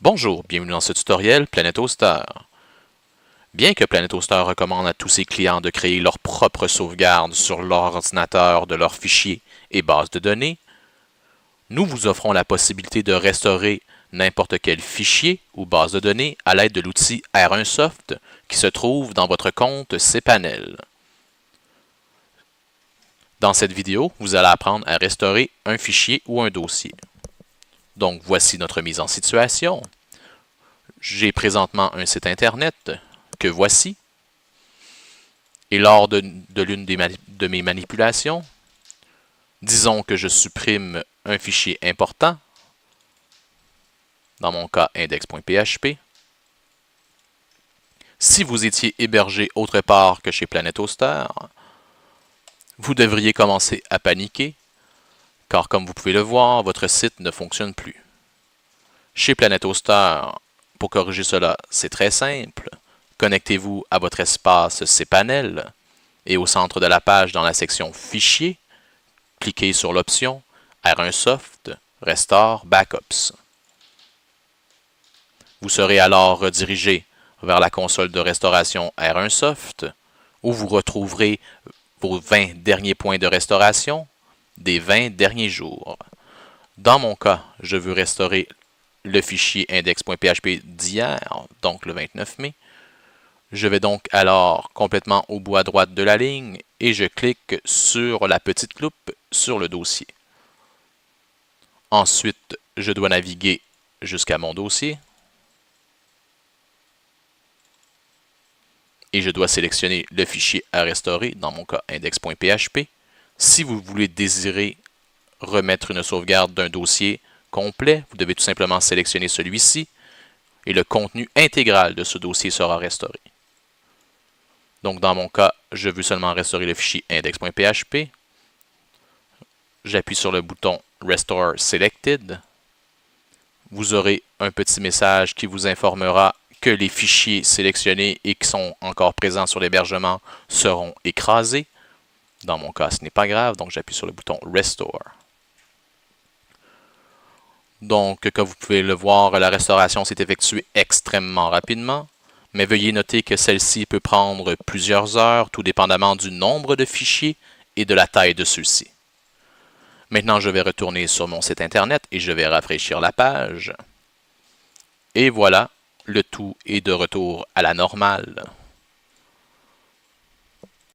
Bonjour, bienvenue dans ce tutoriel PlanetOaster. Bien que PlanetOaster recommande à tous ses clients de créer leur propre sauvegarde sur leur ordinateur de leurs fichiers et bases de données, nous vous offrons la possibilité de restaurer n'importe quel fichier ou base de données à l'aide de l'outil R1Soft qui se trouve dans votre compte cPanel. Dans cette vidéo, vous allez apprendre à restaurer un fichier ou un dossier. Donc voici notre mise en situation. J'ai présentement un site internet que voici. Et lors de l'une de mes manipulations, disons que je supprime un fichier important, dans mon cas index.php. Si vous étiez hébergé autre part que chez PlanetOaster, vous devriez commencer à paniquer, car comme vous pouvez le voir, votre site ne fonctionne plus. Chez PlanetOaster, pour corriger cela, c'est très simple. Connectez-vous à votre espace cPanel et au centre de la page dans la section Fichiers, cliquez sur l'option R1Soft Restore Backups. Vous serez alors redirigé vers la console de restauration R1Soft où vous retrouverez vos 20 derniers points de restauration des 20 derniers jours. Dans mon cas, je veux restaurer le fichier index.php d'hier, donc le 29 mai. Je vais donc alors complètement au bout à droite de la ligne et je clique sur la petite loupe sur le dossier. Ensuite, je dois naviguer jusqu'à mon dossier et je dois sélectionner le fichier à restaurer, dans mon cas index.php. Si vous voulez désirer remettre une sauvegarde d'un dossier complet, vous devez tout simplement sélectionner celui-ci et le contenu intégral de ce dossier sera restauré. Donc dans mon cas, je veux seulement restaurer le fichier index.php. J'appuie sur le bouton Restore Selected. Vous aurez un petit message qui vous informera que les fichiers sélectionnés et qui sont encore présents sur l'hébergement seront écrasés. Dans mon cas, ce n'est pas grave, donc j'appuie sur le bouton Restore. Donc, comme vous pouvez le voir, la restauration s'est effectuée extrêmement rapidement, mais veuillez noter que celle-ci peut prendre plusieurs heures, tout dépendamment du nombre de fichiers et de la taille de ceux-ci. Maintenant, je vais retourner sur mon site internet et je vais rafraîchir la page. Et voilà, le tout est de retour à la normale.